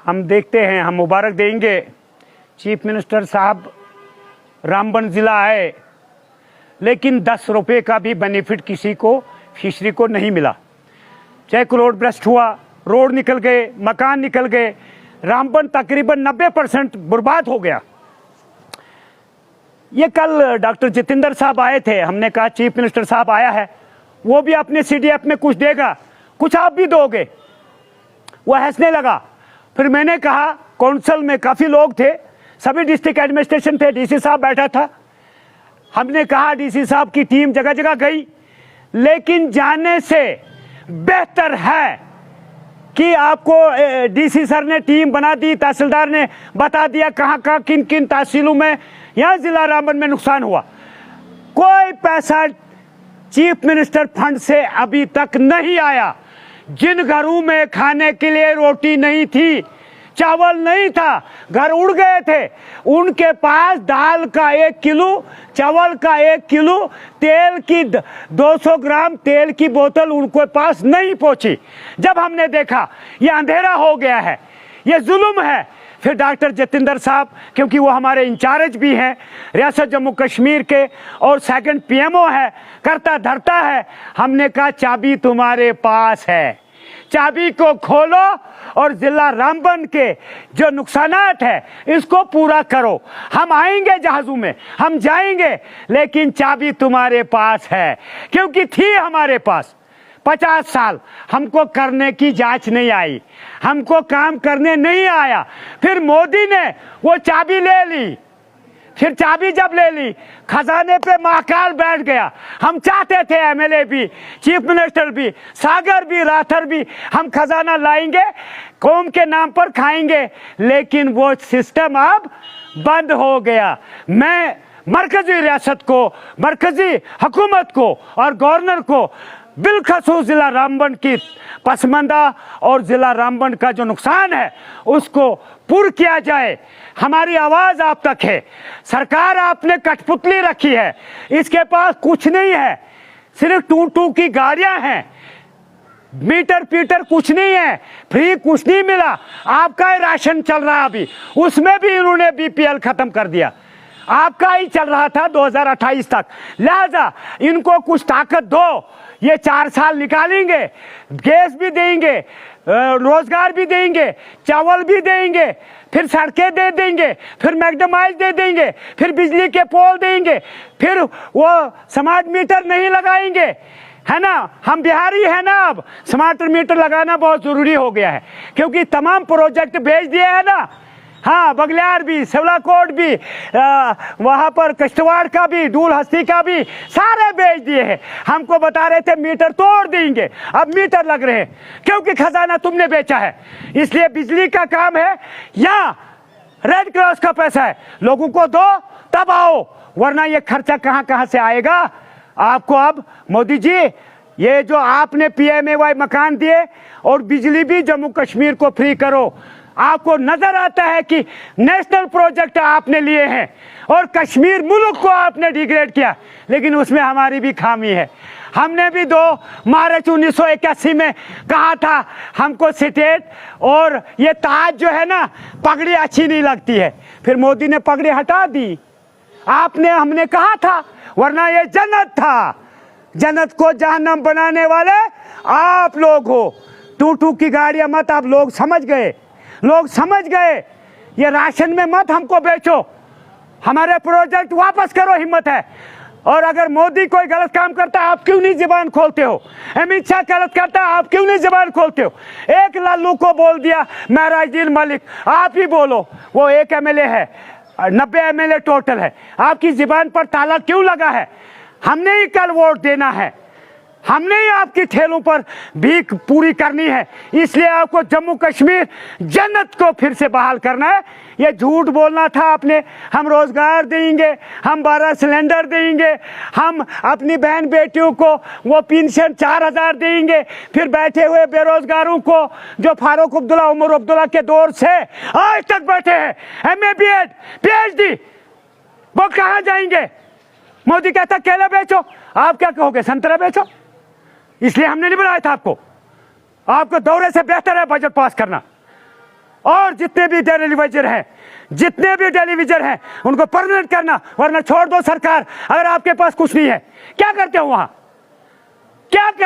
हम देखते हैं, हम मुबारक देंगे। चीफ मिनिस्टर साहब रामबन ज़िला आए, लेकिन 10 रुपये का भी बेनिफिट किसी को फिशरी को नहीं मिला। चेक रोड ब्रस्ट हुआ, रोड निकल गए, मकान निकल गए, रामबन तकरीबन 90% बर्बाद हो गया। ये कल डॉक्टर जितेंद्र साहब आए थे, हमने कहा चीफ मिनिस्टर साहब आया है, वो भी अपने CDF में कुछ देगा, कुछ आप भी दोगे। वो हंसने लगा। फिर मैंने कहा, काउंसिल में काफ़ी लोग थे, सभी डिस्ट्रिक्ट एडमिनिस्ट्रेशन थे, DC साहब बैठा था। हमने कहा DC साहब की टीम जगह जगह गई, लेकिन जाने से बेहतर है कि आपको DC सर ने टीम बना दी, तहसीलदार ने बता दिया कहाँ कहाँ किन किन तहसीलों में यहाँ ज़िला रामबन में नुकसान हुआ। कोई पैसा चीफ मिनिस्टर फंड से अभी तक नहीं आया। जिन घरों में खाने के लिए रोटी नहीं थी, चावल नहीं था, घर उड़ गए थे, उनके पास दाल का 1 किलो, चावल का 1 किलो, तेल की 200 ग्राम तेल की बोतल उनके पास नहीं पहुंची। जब हमने देखा ये अंधेरा हो गया है, ये जुल्म है, फिर डॉक्टर जितेंद्र साहब, क्योंकि वो हमारे इंचार्ज भी हैं रियासत जम्मू कश्मीर के और सेकंड PMO है, करता धरता है, हमने कहा चाबी तुम्हारे पास है, चाबी को खोलो और जिला रामबन के जो नुकसानात है इसको पूरा करो। हम आएंगे जहाज़ों में, हम जाएंगे, लेकिन चाबी तुम्हारे पास है, क्योंकि थी हमारे पास 50 साल। हमको करने की जांच नहीं आई, हमको काम करने नहीं आया। फिर मोदी ने वो चाबी ले ली, फिर चाबी जब ले ली, खजाने पे महाकाल बैठ गया। हम चाहते थे MLA भी, चीफ मिनिस्टर भी, सागर भी, राठर भी, हम खजाना लाएंगे, कौम के नाम पर खाएंगे, लेकिन वो सिस्टम अब बंद हो गया। मैं मरकजी रियासत को, मरकजी हुकूमत को और गवर्नर को बिलखसूस ज़िला रामबन की पसमानदा और ज़िला रामबन का जो नुकसान है उसको पूरा किया जाए। हमारी आवाज़ आप तक है। सरकार आपने कठपुतली रखी है, इसके पास कुछ नहीं है, सिर्फ टू की गाड़ियां हैं, मीटर पीटर कुछ नहीं है, फ्री कुछ नहीं मिला। आपका ही राशन चल रहा अभी, उसमें भी इन्होंने BPL खत्म कर दिया। आपका ही चल रहा था 2028 तक। लिहाजा इनको कुछ ताकत दो, ये 4 साल निकालेंगे, गैस भी देंगे, रोजगार भी देंगे, चावल भी देंगे, फिर सड़कें दे देंगे, फिर मैकडमाइज दे देंगे, फिर बिजली के पोल देंगे, फिर वो स्मार्ट मीटर नहीं लगाएंगे, है ना। हम बिहारी है ना, अब स्मार्ट मीटर लगाना बहुत जरूरी हो गया है, क्योंकि तमाम प्रोजेक्ट भेज दिए है ना। हाँ, बगलियार भी, सेवलाकोट भी, वहाँ पर कश्तवाड़ का भी, डूल हस्ती का भी, सारे बेच दिए हैं। हमको बता रहे थे मीटर तोड़ देंगे, अब मीटर लग रहे हैं, क्योंकि खजाना तुमने बेचा है। इसलिए बिजली का काम है या रेड क्रॉस का पैसा है, लोगों को दो तब आओ, वरना ये खर्चा कहाँ कहाँ से आएगा आपको। अब मोदी जी, ये जो आपने PMAY मकान दिए और बिजली भी जम्मू कश्मीर को फ्री करो, आपको नजर आता है कि नेशनल प्रोजेक्ट आपने लिए हैं और कश्मीर मुल्क को आपने डिग्रेड किया, लेकिन उसमें हमारी भी खामी है। हमने भी 2 मार्च 1981 में कहा था हमको स्टेट और ये ताज जो है ना, पगड़ी अच्छी नहीं लगती है, फिर मोदी ने पगड़ी हटा दी। आपने, हमने कहा था, वरना ये जन्नत था। जन्नत को जहन्नम बनाने वाले आप लोग हो। टू की गाड़ियां मत, आप लोग समझ गए, लोग समझ गए। ये राशन में मत हमको बेचो, हमारे प्रोजेक्ट वापस करो, हिम्मत है। और अगर मोदी कोई गलत काम करता है, आप क्यों नहीं जुबान खोलते हो? अमित शाह गलत करता है, आप क्यों नहीं जुबान खोलते हो? एक लालू को बोल दिया महराजुद्दीन मलिक, आप ही बोलो, वो एक MLA है, 90 MLA टोटल है, आपकी जुबान पर ताला क्यों लगा है? हमने ही कल वोट देना है, हमने ही आपकी ठेलों पर भीख पूरी करनी है, इसलिए आपको जम्मू कश्मीर जन्नत को फिर से बहाल करना है। ये झूठ बोलना था आपने, हम रोजगार देंगे, हम 12 सिलेंडर देंगे, हम अपनी बहन बेटियों को वो पेंशन 4000 देंगे, फिर बैठे हुए बेरोजगारों को जो फारूक अब्दुल्ला, उमर अब्दुल्ला के दौर से आज तक बैठे हैं, MA BEd PhD, वो कहाँ जाएंगे? मोदी कहता केले बेचो, आप क्या कहोगे? संतरा बेचो। इसलिए हमने नहीं बनाया था आपको दौरे से बेहतर है बजट पास करना। और जितने भी टेलीविजन हैं उनको परमानेंट करना, वरना छोड़ दो सरकार। अगर आपके पास कुछ नहीं है, क्या करते हो वहां, क्या कर